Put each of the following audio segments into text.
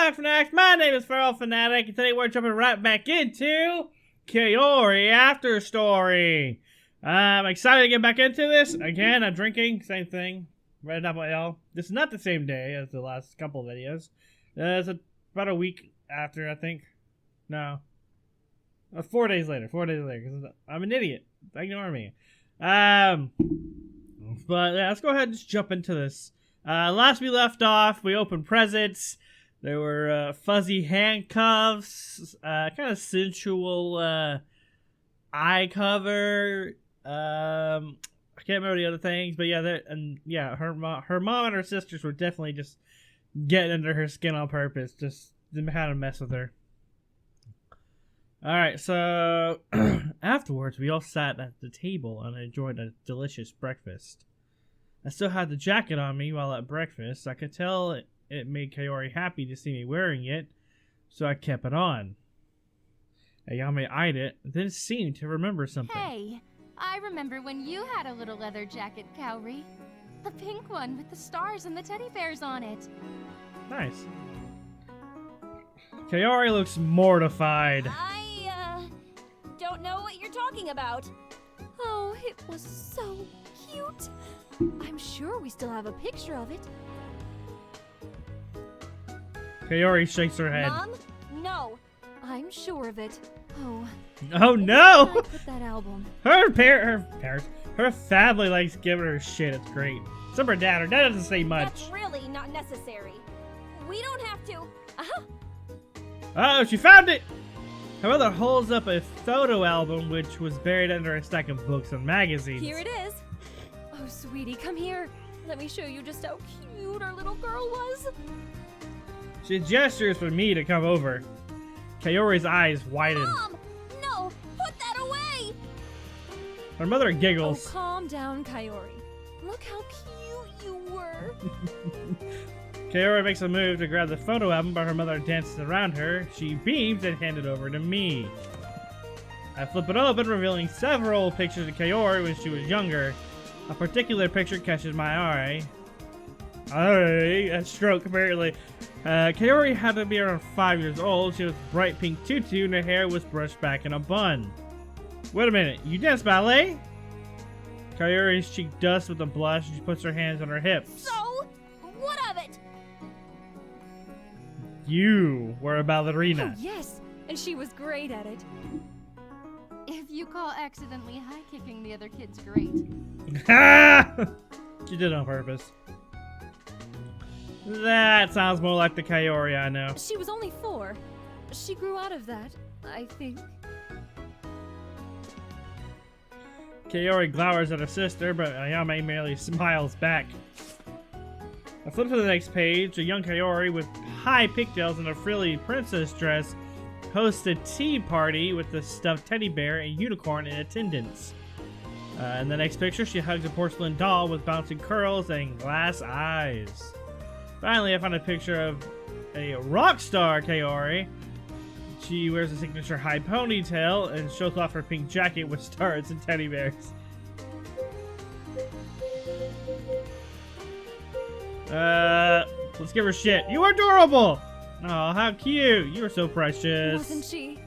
back, Fanatics. My name is Feral Fanatic, and today we're jumping right back into Kaori After Story. I'm excited to get back into this. Again, I'm drinking, same thing. Red Apple Ale. This is not the same day as the last couple of videos. It's about a week after, I think. No. 4 days later. 4 days later, because I'm an idiot. Ignore me. But yeah, let's go ahead and just jump into this. Last we left off, we opened presents. There were fuzzy handcuffs, kind of sensual eye cover. I can't remember the other things, but yeah, her mom and her sisters were definitely just getting under her skin on purpose, just how to mess with her. All right, so afterwards, we all sat at the table and enjoyed a delicious breakfast. I still had the jacket on me while at breakfast. I could tell it made Kaori happy to see me wearing it, so I kept it on. Ayame eyed it, then seemed to remember something. Hey, I remember when you had a little leather jacket, Kaori. The pink one with the stars and the teddy bears on it. Nice. Kaori looks mortified. I don't know what you're talking about. Oh, it was so cute. I'm sure we still have a picture of it. Kaori shakes her head. Mom? No. I'm sure of it. Oh. Oh no! Where did I put that album? Her parents, her family likes giving her shit. It's great. Except her dad. Her dad doesn't say much. That's really not necessary. We don't have to. Oh, she found it! Her mother holds up a photo album which was buried under a stack of books and magazines. Here it is. Oh, sweetie, come here. Let me show you just how cute our little girl was. She gestures for me to come over. Kaori's eyes widen. Mom! No! Put that away! Her mother giggles. Oh, calm down, Kaori. Look how cute you were. Kaori makes a move to grab the photo album, but her mother dances around her. She beams and hands it over to me. I flip it open, revealing several pictures of Kaori when she was younger. A particular picture catches my eye. A stroke, apparently. Kaori had to be around 5 years old. She was bright pink tutu and her hair was brushed back in a bun. Wait a minute, you dance ballet? Kaori's cheek dusts with a blush and she puts her hands on her hips. So? What of it? You were a ballerina. Oh, yes, and she was great at it. If you call accidentally high-kicking the other kids great. She did it on purpose. That sounds more like the Kaori I know. She was only 4. She grew out of that, I think. Kaori glowers at her sister, but Ayame merely smiles back. I flip to the next page. A young Kaori with high pigtails and a frilly princess dress hosts a tea party with a stuffed teddy bear and unicorn in attendance. In the next picture, she hugs a porcelain doll with bouncing curls and glass eyes. Finally, I find a picture of a rock star Kaori. She wears a signature high ponytail and shows off her pink jacket with stars and teddy bears. Let's give her shit. You are adorable! Oh, how cute. You are so precious. Wasn't she?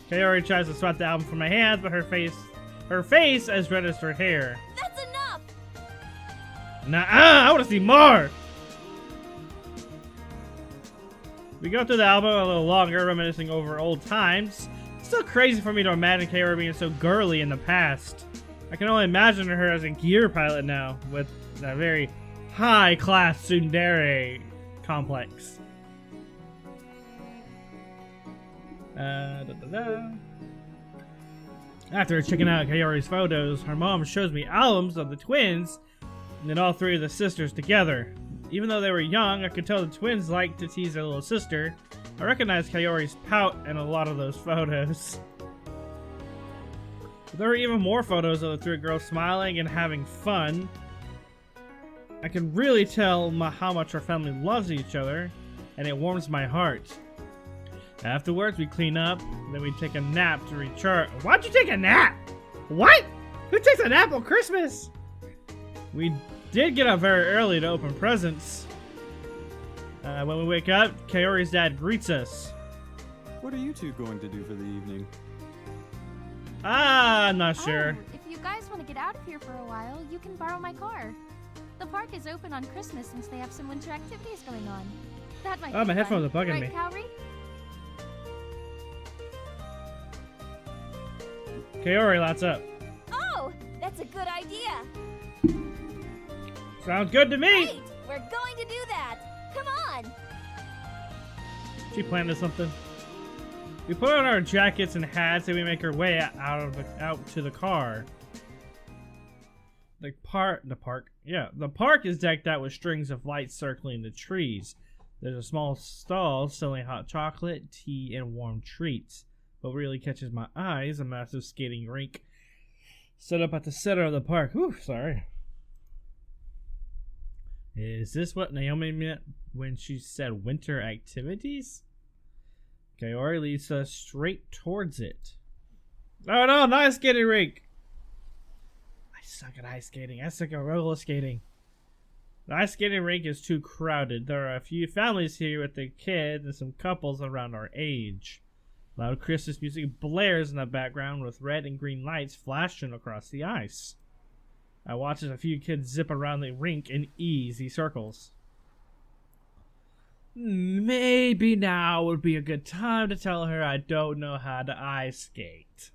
Kaori tries to swat the album from my hands, but her face as red as her hair. That's enough! Nuh-uh, I want to see more! We go through the album a little longer, reminiscing over old times. It's still crazy for me to imagine Kaori being so girly in the past. I can only imagine her as a gear pilot now, with a very high-class tsundere complex. After checking out Kaori's photos, her mom shows me albums of the twins and then all 3 of the sisters together. Even though they were young, I could tell the twins liked to tease their little sister. I recognized Kaori's pout in a lot of those photos. There were even more photos of the 3 girls smiling and having fun. I can really tell how much our family loves each other, and it warms my heart. Afterwards, we clean up, then we take a nap to recharge. Why'd you take a nap? What? Who takes a nap on Christmas? We did get up very early to open presents. When we wake up, Kaori's dad greets us. What are you two going to do for the evening? I'm not sure. Oh, if you guys want to get out of here for a while, you can borrow my car. The park is open on Christmas since they have some winter activities going on. That might be my fun. headphones are bugging right, me. Kaori? Kaori lights up. Oh, that's a good idea. Sounds good to me. Great, we're going to do that. Come on. She planted something. We put on our jackets and hats and we make our way out to the car. The park is decked out with strings of lights circling the trees. There's a small stall selling hot chocolate, tea, and warm treats. What really catches my eye is a massive skating rink set up at the center of the park. Whew, sorry. Is this what Naomi meant when she said winter activities? Kaori leads us straight towards it. Oh no, not a skating rink! I suck at ice skating. I suck at roller skating. The ice skating rink is too crowded. There are a few families here with their kids and some couples around our age. Loud Christmas music blares in the background with red and green lights flashing across the ice. I watch as a few kids zip around the rink in easy circles. Maybe now would be a good time to tell her I don't know how to ice skate.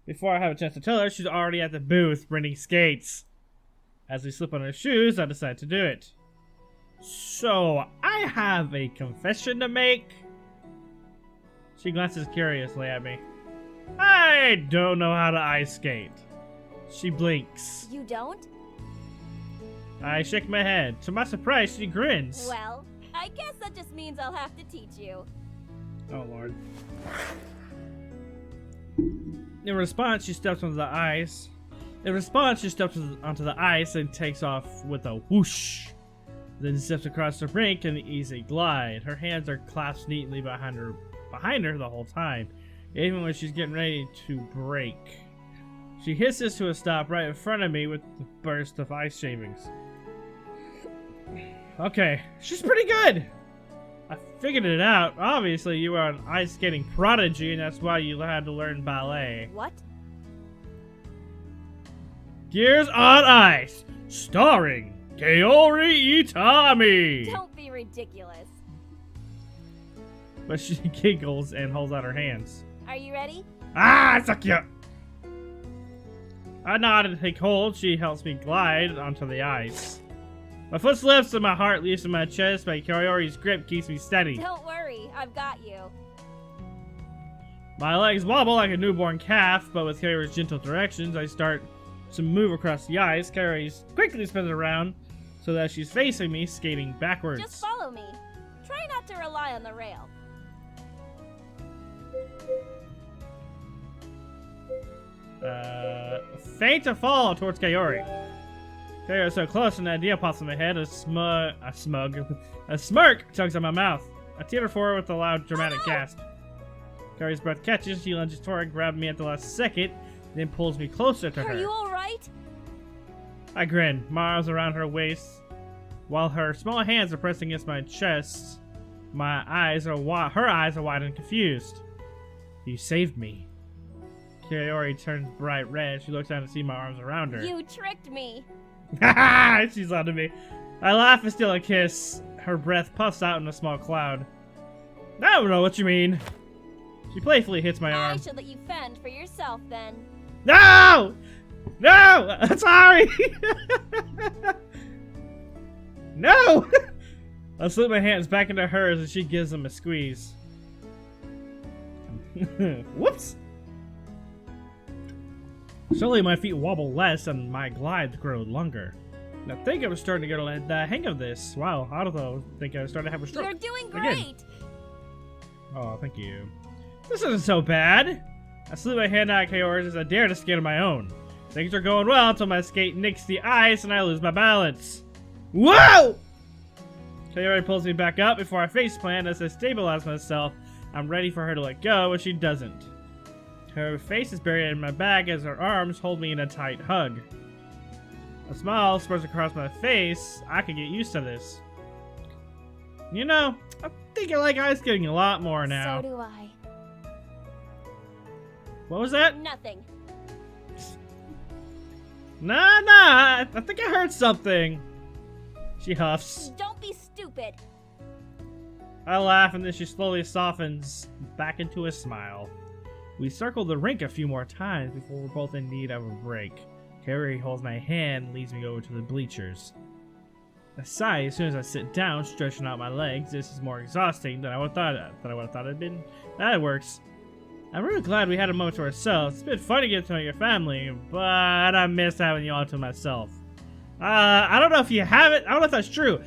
Before I have a chance to tell her, she's already at the booth renting skates. As we slip on her shoes, I decide to do it. So, I have a confession to make. She glances curiously at me. I don't know how to ice skate. She blinks. You don't? I shake my head. To my surprise, she grins. Well, I guess that just means I'll have to teach you. Oh, Lord. In response, she steps onto the ice. Onto the ice and takes off with a whoosh. Then steps across the rink in an easy glide. Her hands are clasped neatly behind her the whole time, even when she's getting ready to break. She hisses to a stop right in front of me with a burst of ice shavings. Okay, she's pretty good! I figured it out. Obviously, you are an ice skating prodigy, and that's why you had to learn ballet. What? Gears on Ice, starring Kaori Itami! Don't be ridiculous. But she giggles and holds out her hands. Are you ready? Ah, suck you! I nod and take hold. She helps me glide onto the ice. My foot slips and my heart leaps in my chest, but Kaori's grip keeps me steady. Don't worry, I've got you. My legs wobble like a newborn calf, but with Kaori's gentle directions, I start to move across the ice. Kaori quickly spins around so that she's facing me, skating backwards. Just follow me. Try not to rely on the rail. Faint to fall towards Kaori. Kaori is so close, an idea pops in my head. A smirk tugs at my mouth. I teeter forward with a loud, dramatic gasp. Kaori's breath catches. She lunges forward, grabs me at the last second, then pulls me closer to her. Are you all right? I grin, my arms around her waist, while her small hands are pressing against my chest. Her eyes are wide and confused. You saved me. Kaori turns bright red. She looks down to see my arms around her. You tricked me. She's onto me. I laugh and steal a kiss. Her breath puffs out in a small cloud. I don't know what you mean. She playfully hits my I arm. should let you fend for yourself then. No! No! Sorry! No! I slip my hands back into hers and she gives them a squeeze. Whoops! Slowly my feet wobble less and my glides grow longer. I think I was starting to get the hang of this. Wow, I don't know. I think I was starting to have a stroke. You're doing great. Again. Oh, thank you. This isn't so bad. I slip my hand out at Kaori's as I dare to skate on my own. Things are going well until my skate nicks the ice and I lose my balance. Whoa! Kaori pulls me back up before I faceplant. As I stabilize myself, I'm ready for her to let go, but she doesn't. Her face is buried in my back as her arms hold me in a tight hug. A smile spreads across my face. I can get used to this. You know, I think I like ice skating a lot more now. So do I. What was that? Nothing. Nah, I think I heard something. She huffs. Don't be stupid. I laugh and then she slowly softens back into a smile. We circle the rink a few more times before we're both in need of a break. Kaori holds my hand and leads me over to the bleachers. I sigh as soon as I sit down, stretching out my legs. This is more exhausting than I would have thought it'd been. That works. I'm really glad we had a moment to ourselves. It's been fun to get to know your family, but I miss having you all to myself. I don't know if you have it. I don't know if that's true.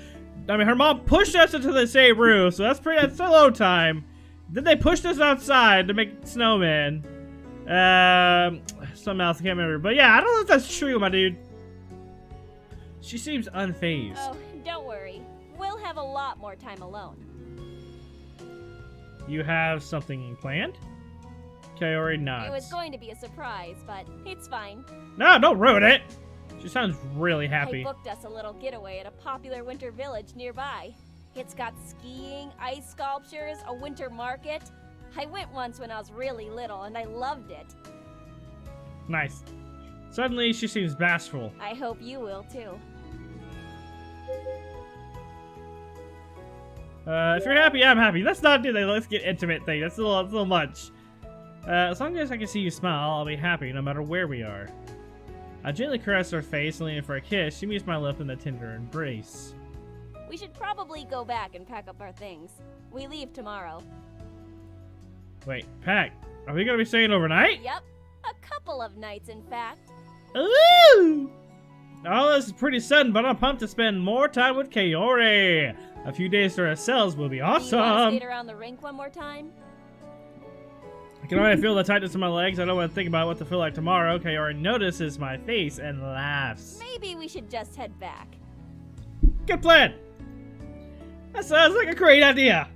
I mean, her mom pushed us into the same room, so that's alone time. Then they pushed us outside to make snowman. Something else I can't remember. But yeah, I don't know if that's true, my dude. She seems unfazed. Oh, don't worry. We'll have a lot more time alone. You have something planned? Kaori nods. It was going to be a surprise, but it's fine. No, don't ruin it. She sounds really happy. I booked us a little getaway at a popular winter village nearby. It's got skiing, ice sculptures, a winter market. I went once when I was really little, and I loved it. Nice. Suddenly, she seems bashful. I hope you will, too. If you're happy, I'm happy. Let's not do that. Let's get intimate thing. That's a little much. As long as I can see you smile, I'll be happy no matter where we are. I gently caress her face and lean in for a kiss. She meets my lip in a tender embrace. We should probably go back and pack up our things. We leave tomorrow. Wait, pack? Are we gonna be staying overnight? Yep. A couple of nights, in fact. Ooh! All this is pretty sudden, but I'm pumped to spend more time with Kaori. A few days to ourselves will be Do you want to awesome. skate around the rink one more time? I can already feel the tightness in my legs. I don't want to think about what to feel like tomorrow. Kaori notices my face and laughs. Maybe we should just head back. Good plan. That sounds like a great idea.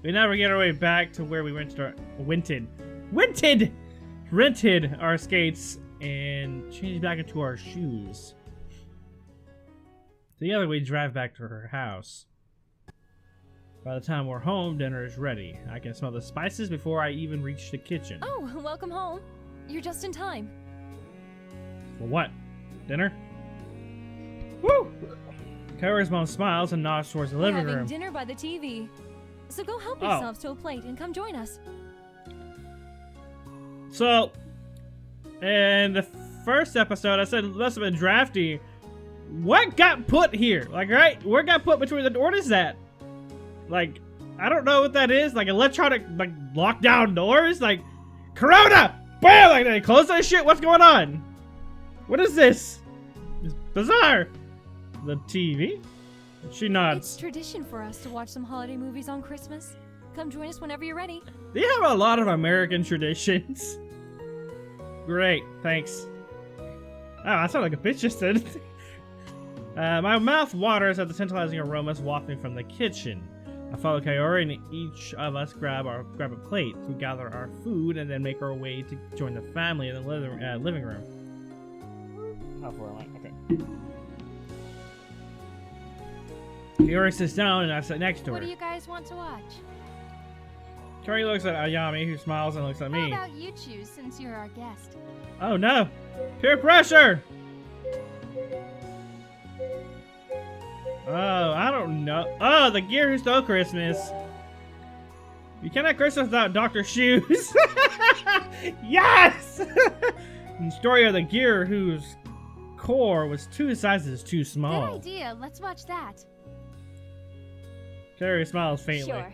We never get our way back to where we rented our skates and changed back into our shoes. Together we drive back to her house. By the time we're home, dinner is ready. I can smell the spices before I even reach the kitchen. Oh, welcome home. You're just in time. For what? Dinner? Woo! Kaori's mom smiles and nods towards the We're living having room. dinner by the TV. So go help Oh. yourselves to a plate and come join us. So, in the first episode, I said it must have been drafty. What got put here? Like, right? What got put between the... What is that? Like, I don't know what that is. Like, electronic, like, lockdown doors? Like, Corona! Bam! Like, they close that shit? What's going on? What is this? It's bizarre. The TV? She It's nods. tradition for us to watch some holiday movies on Christmas. Come join us whenever you're ready. They have a lot of American traditions. Great, thanks. Oh, I sound like a bitch just then. My mouth waters at the tantalizing aromas wafting from the kitchen. I follow Kaori and each of us grab a plate. We gather our food and then make our way to join the family in the living room. How far am I? Okay. Kaori sits down and I sit next to What her. do you guys want to watch? Kaori looks at Ayami, who smiles and looks at How me. about you choose since you're our guest? Oh no! Peer pressure! Oh, I don't know. Oh, the Gear Who Stole Christmas. You cannot Christmas without Dr. Shoes. Yes! The story of the Gear whose core was 2 sizes too small. Good idea. Let's watch that. Carrie smiles faintly. Sure.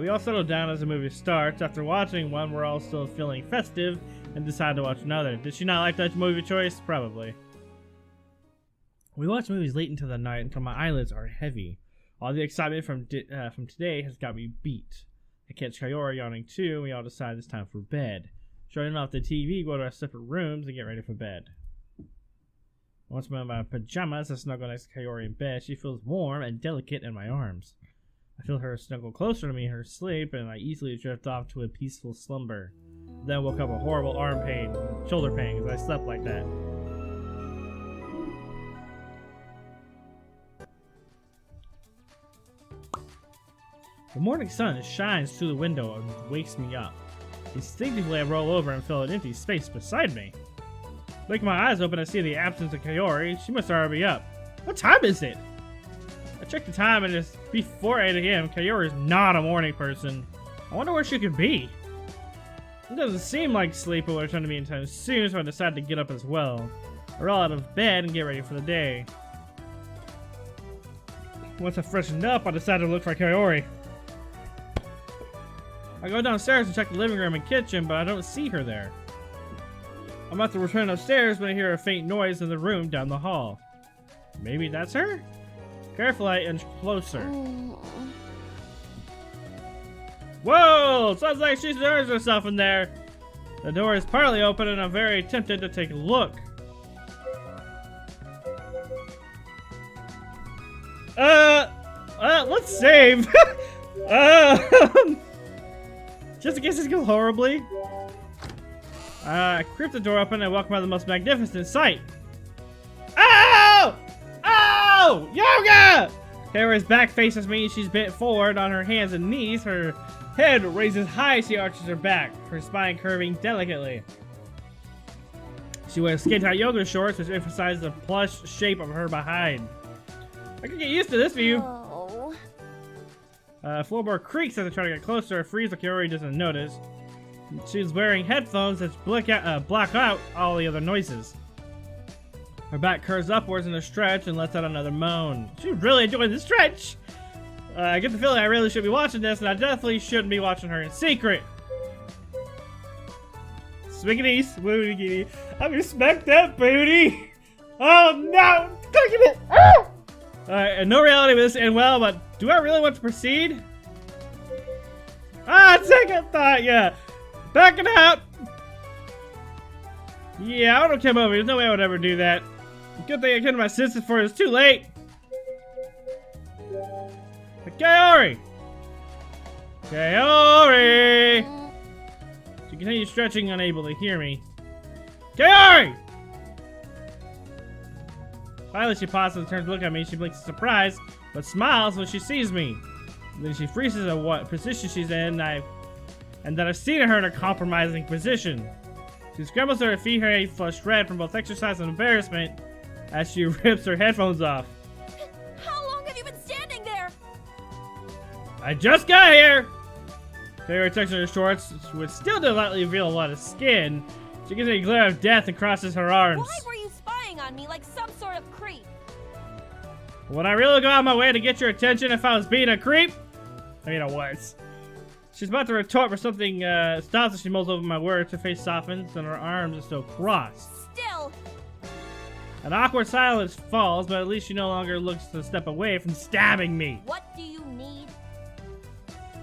We all settle down as the movie starts. After watching one, we're all still feeling festive and decide to watch another. Did she not like that movie choice? Probably. We watch movies late into the night until my eyelids are heavy. All the excitement from today has got me beat. I catch Kaori yawning too, and we all decide it's time for bed. Shutting off the TV, go to our separate rooms, and get ready for bed. Once I'm in my pajamas, I snuggle next to Kaori in bed. She feels warm and delicate in my arms. I feel her snuggle closer to me in her sleep, and I easily drift off to a peaceful slumber. Then woke up a horrible arm pain, shoulder pain, as I slept like that. The morning sun shines through the window and wakes me up. Instinctively, I roll over and feel an empty space beside me. Blink my eyes open, I see the absence of Kaori. She must already be up. What time is it? I check the time and it's before 8 a.m. Kaori is not a morning person. I wonder where she could be. It doesn't seem like sleep will return to me anytime soon, so I decide to get up as well. I roll out of bed and get ready for the day. Once I freshened up, I decide to look for Kaori. I go downstairs and check the living room and kitchen, but I don't see her there. I'm about to return upstairs when I hear a faint noise in the room down the hall. Maybe that's her? Carefully, I inch closer. Whoa! Sounds like she stirs herself in there. The door is partly open and I'm very tempted to take a look. Let's save. Just in case this goes horribly. I creep the door open and walk by the most magnificent sight. Oh! Oh! Yoga! Kaori's back faces me. She's bent forward on her hands and knees. Her head raises high as she arches her back, her spine curving delicately. She wears skin-tight yoga shorts, which emphasize the plush shape of her behind. I can get used to this view. Oh. Floorboard creaks as I try to get closer. A freeze, but Kaori doesn't notice. She's wearing headphones that block out all the other noises. Her back curves upwards in a stretch and lets out another moan. She's really enjoying the stretch. I get the feeling I really should be watching this, and I definitely shouldn't be watching her in secret. Swiggity, Swooty. I respect that booty. Oh no! Cooking it! Ah! Alright, no reality with this end well, but do I really want to proceed? Second thought, yeah. Backing out! Yeah, I would have come over. There's no way I would ever do that. Good thing I came to my senses before it's too late. Kaori! Kaori! She continues stretching, unable to hear me. Kaori! Finally, she pauses and turns to look at me. She blinks in surprise, but smiles when she sees me. Then she freezes at what position she's in, and that I've seen her in a compromising position. She scrambles to her feet, her face flushed red from both exercise and embarrassment, as she rips her headphones off. How long have you been standing there? I just got here! Kaori tucks in her shorts, which still do not reveal a lot of skin. She gives me a glare of death and crosses her arms. Why were you spying on me like some sort of creep? Would I really go out of my way to get your attention if I was being a creep? I mean, I was. She's about to retort, but something stops as she mulls over my words. Her face softens, and her arms are still crossed. Still. An awkward silence falls, but at least she no longer looks to step away from stabbing me. What do you need?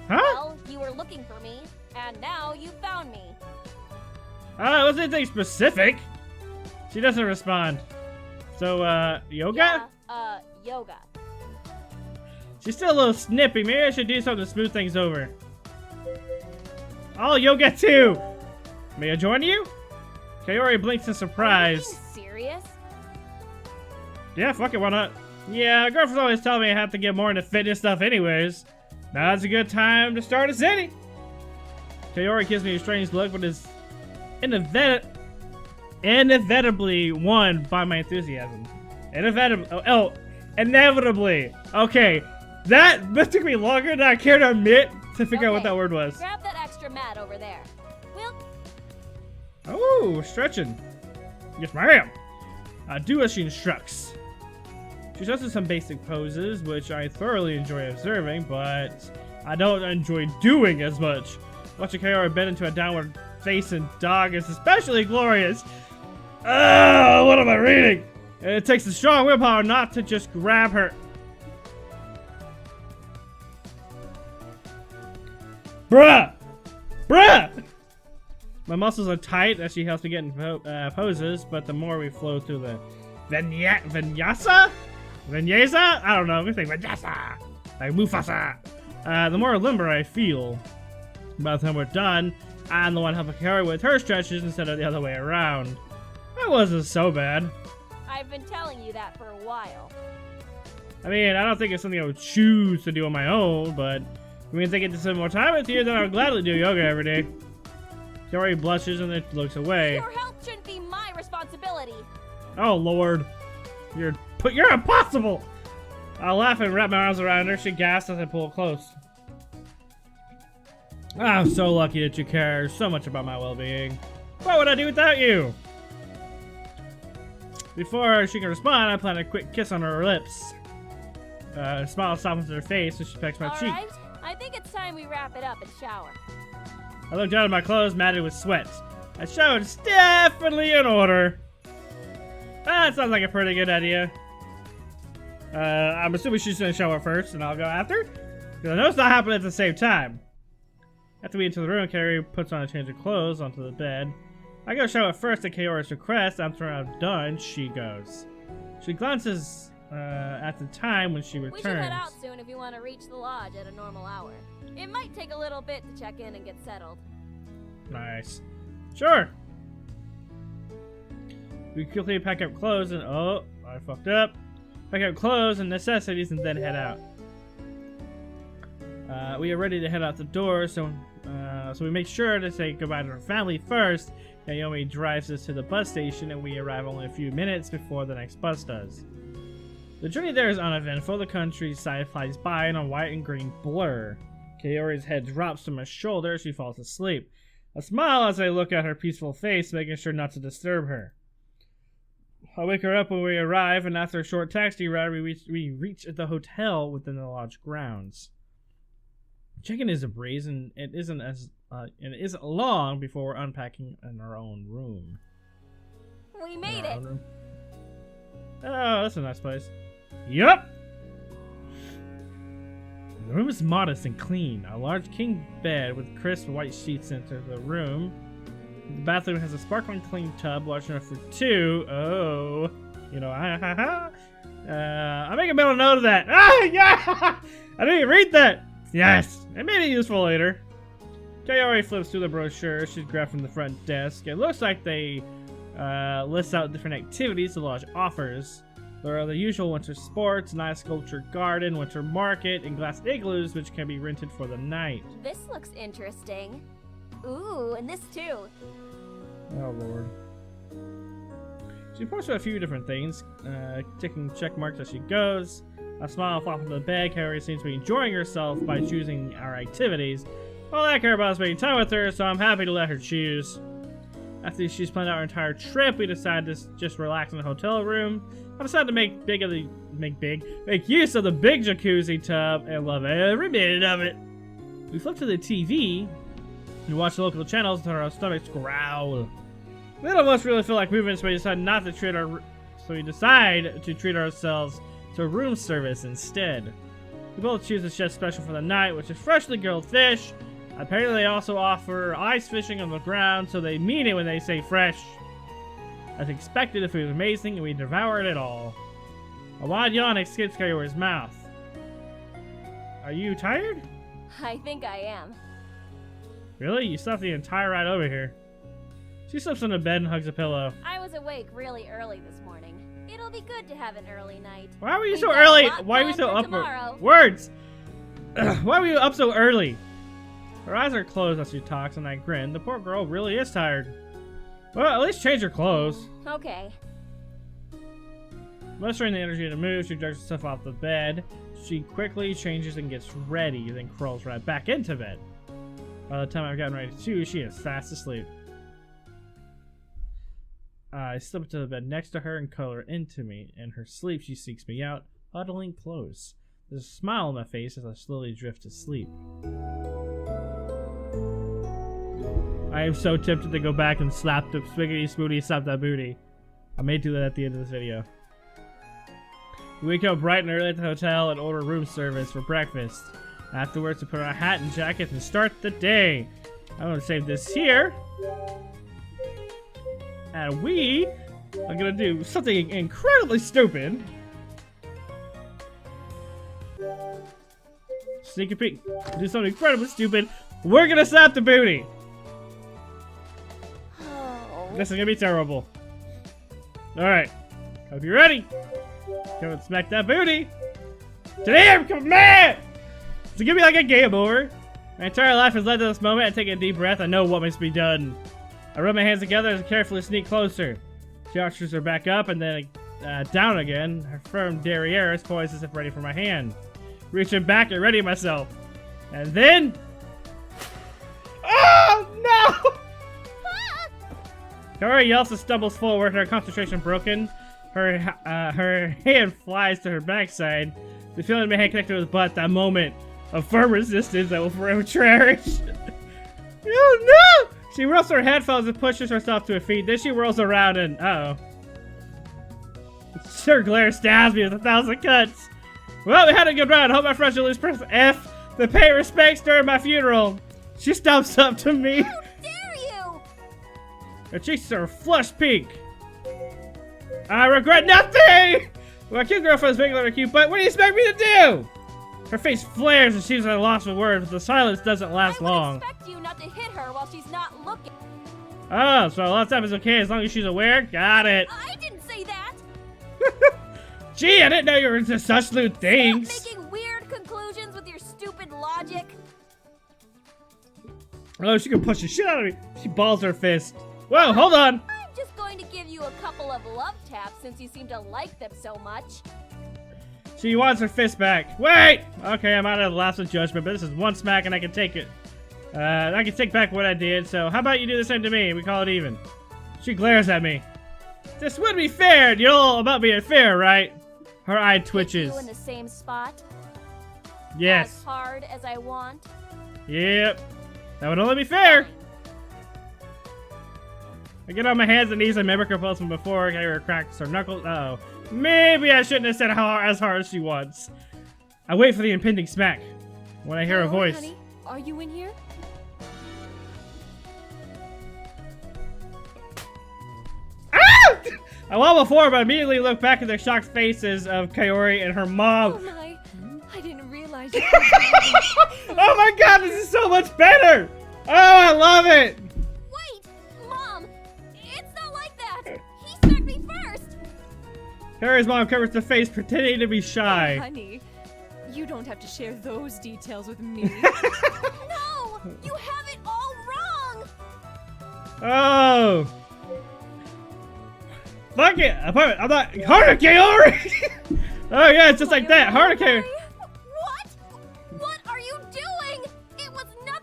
Huh? Well, you were looking for me, and now you found me. It wasn't anything specific. She doesn't respond. So, yoga? Yeah, yoga. She's still a little snippy. Maybe I should do something to smooth things over. I'll yoga too! May I join you? Kaori blinks in surprise. Are you being serious? Yeah, fuck it, why not? Yeah, my girlfriend's always telling me I have to get more into fitness stuff anyways. Now's a good time to start a city. Kaori gives me a strange look, but is inevitably won by my enthusiasm. Inevitably. Okay, that took me longer than I care to admit to figure out what that word was. Grab that extra mat over there. We'll... Oh, stretching. Yes, ma'am. Do as she instructs. She shows us some basic poses, which I thoroughly enjoy observing, but I don't enjoy doing as much. Watching Kaori bend into a downward facing dog is especially glorious. What am I reading? And it takes a strong willpower not to just grab her. Bruh! Bruh! My muscles are tight as she helps me get in poses, but the more we flow through the vinyasa? Vinyasa? I don't know. I'm gonna say vinyasa. Like Mufasa. The more limber I feel. By the time we're done, I'm the one helping Kaori with her stretches instead of the other way around. That wasn't so bad. I've been telling you that for a while. I mean, I don't think it's something I would choose to do on my own, but If it means I get to spend more time with you, then I would gladly do yoga every day. Kaori blushes and then looks away. Your health shouldn't be my responsibility. Oh lord, you're impossible! I laugh and wrap my arms around her. She gasps as I pull close. I'm so lucky that you care so much about my well-being. What would I do without you? Before she can respond, I plant a quick kiss on her lips. A smile softens her face as she pecks my cheek. Alright, I think it's time we wrap it up and shower. I look down at my clothes, matted with sweat. My shower is definitely in order. That sounds like a pretty good idea. I'm assuming she's gonna shower first, and I'll go after. Because I know it's not happening at the same time. After we enter the room, Kaori puts on a change of clothes onto the bed. I go shower first at Kaori's request. After I'm done, she goes. She glances at the time when she returns. We should head out soon if you want to reach the lodge at a normal hour. It might take a little bit to check in and get settled. Nice. Sure. We quickly pack up clothes and oh, I fucked up. Pack up clothes and necessities and then head out. We are ready to head out the door, so we make sure to say goodbye to our family first. Naomi drives us to the bus station and we arrive only a few minutes before the next bus does. The journey there is uneventful. The countryside flies by in a white and green blur. Kaori's head drops to my shoulder as she falls asleep. I smile as I look at her peaceful face, making sure not to disturb her. I wake her up when we arrive, and after a short taxi ride, we reach the hotel within the lodge grounds. Check-in is a breeze, and it isn't long before we're unpacking in our own room. We made it! Oh, that's a nice place. Yup! The room is modest and clean. A large king bed with crisp white sheets enter the room. The bathroom has a sparkling clean tub large enough for two. Oh, you know, I make a mental note of that. Ah, yeah! I didn't even read that. Yes, it may be useful later. Kaori flips through the brochure she's grabbed from the front desk. It looks like they list out different activities the lodge offers. There are the usual winter sports, an ice sculpture garden, winter market, and glass igloos which can be rented for the night. This looks interesting. Ooh, and this too. Oh lord. She points to a few different things, taking check marks as she goes. I smile and flop into the bed. Kaori seems to be enjoying herself by choosing our activities. All I care about is spending time with her, so I'm happy to let her choose. After she's planned out our entire trip, we decide to just relax in the hotel room. I decided to make use of the big jacuzzi tub and love every minute of it. We flip to the TV and watch the local channels until our stomachs growl. None of us really feel like moving, so we decide to treat ourselves to room service instead. We both choose a chef special for the night, which is freshly grilled fish. Apparently they also offer ice fishing on the ground, so they mean it when they say fresh. As expected, the food was amazing, and we devoured it all. A wide yawn escapes Kaori's mouth. Are you tired? I think I am. Really? You slept the entire ride over here. She slips on the bed and hugs a pillow. I was awake really early this morning. It'll be good to have an early night. Why were you We've so got a early? lot Why were you so planned up? for tomorrow. Words! Why were you up so early? Her eyes are closed as she talks, and I grin. The poor girl really is tired. Well, at least change her clothes. Okay. Mustering the energy to move, she drags herself off the bed. She quickly changes and gets ready, then crawls right back into bed. By the time I've gotten ready too, she is fast asleep. I slip into the bed next to her and cuddle her into me. In her sleep, she seeks me out, huddling close. There's a smile on my face as I slowly drift to sleep. I am so tempted to go back and slap the Swiggity Swooty, slap that booty. I may do that at the end of this video. We wake up bright and early at the hotel and order room service for breakfast. Afterwards, we put on a hat and jacket and start the day. I'm going to save this here. And we are going to do something incredibly stupid. Sneak a peek. Do something incredibly stupid. We're going to slap the booty. Oh. This is going to be terrible. Alright. Hope you're ready. Come and smack that booty. Today I'm command! It's gonna be like a game over. My entire life has led to this moment. I take a deep breath. I know what must be done. I rub my hands together and carefully sneak closer. She arches her back up and then down again. Her firm derriere is poised as if ready for my hand. Reaching back and ready myself. And then... Oh, no! Kaori yells and stumbles forward, her concentration broken. Her hand flies to her backside. The feeling of my hand connected to his butt, that moment of firm resistance I will forever cherish. Oh no! She whirls her headphones and pushes herself to her feet. Then she whirls around and... Uh-oh. Her glare stabs me with 1,000 cuts. Well, we had a good run. Hope my friends will lose F. The pay respects during my funeral. She stomps up to me. How dare you! Her cheeks are flush pink. I regret nothing! My cute girlfriend's making her cute, but what do you expect me to do? Her face flares and she's at a loss for words, but the silence doesn't last long. I would expect you not to hit her while she's not looking. Oh, so a lot of time is okay as long as she's aware? Got it. I didn't say that! Gee, I didn't know you were into such lewd things. Stop making weird conclusions with your stupid logic. Oh, she can push the shit out of me. She balls her fist. Whoa, hold on. I'm just going to give you a couple of love taps since you seem to like them so much. She wants her fist back. Wait! Okay, I'm out of the lapse of judgment, but this is one smack and I can take it. I can take back what I did, so how about you do the same to me and we call it even? She glares at me. This would be fair, and you're all about being fair, right? Her eye twitches. Hit you in the same spot? Yes. As hard as I want? Yep. That would only be fair. I get on my hands and knees and mimic her pulse from before. I hear her crack her knuckles. Uh-oh. Maybe I shouldn't have said as hard as she wants. I wait for the impending smack. When I hear a voice. Honey, are you in here? Ah! I wobble forward, but immediately look back at the shocked faces of Kaori and her mom. Oh my, I didn't realize you. Oh my god, this is so much better! Oh, I love it! Wait! Mom! It's not like that! He smacked me first! Kaori's mom covers the face, pretending to be shy. Honey, you don't have to share those details with me. No! You have it all wrong! Oh! Fuck it! I'm not harder, Kaori! Oh yeah, it's just like that. Harder, Kaori. What? What are you doing? It was not.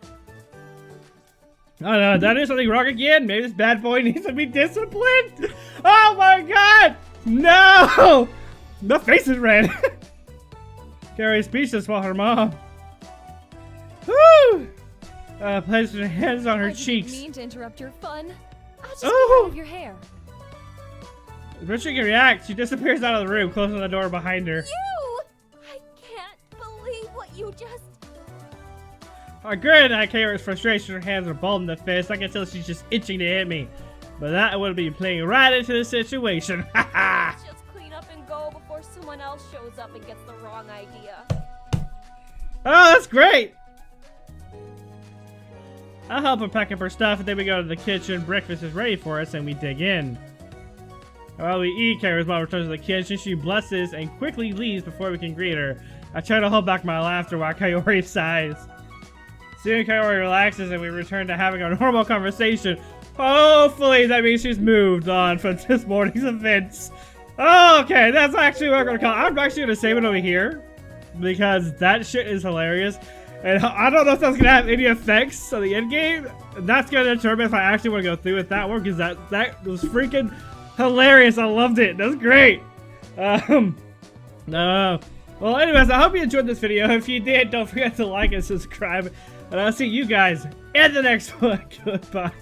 Oh no, did I do something wrong again? Maybe this bad boy needs to be disciplined? Oh my god! No! The face is red. Kaori's speechless while her mom. Woo! Places her hands on her I cheeks. didn't mean to interrupt your fun. I'll just Oh. get out of your hair. Before she can react, she disappears out of the room, closing the door behind her. You! I can't believe what you just. I grin at Kaori's frustration. Her hands are balled in the fist. I can tell she's just itching to hit me. But that would be playing right into the situation. Ha ha! Let's just clean up and go before someone else shows up and gets the wrong idea. Oh, that's great! I'll help her pack up her stuff, and then we go to the kitchen. Breakfast is ready for us, and we dig in. While we eat, Kaori's mom returns to the kitchen. She blesses and quickly leaves before we can greet her. I try to hold back my laughter while Kaori sighs. Soon Kaori relaxes, and we return to having a normal conversation. Hopefully that means she's moved on from this morning's events. Oh, okay, that's actually what I'm gonna call it. I'm actually gonna save it over here because that shit is hilarious. And I don't know if that's gonna have any effects on the end game. That's gonna determine if I actually want to go through with that one because that was freaking hilarious. I loved it. That's great. No. Well, anyways, I hope you enjoyed this video. If you did, don't forget to like and subscribe. And I'll see you guys in the next one. Goodbye.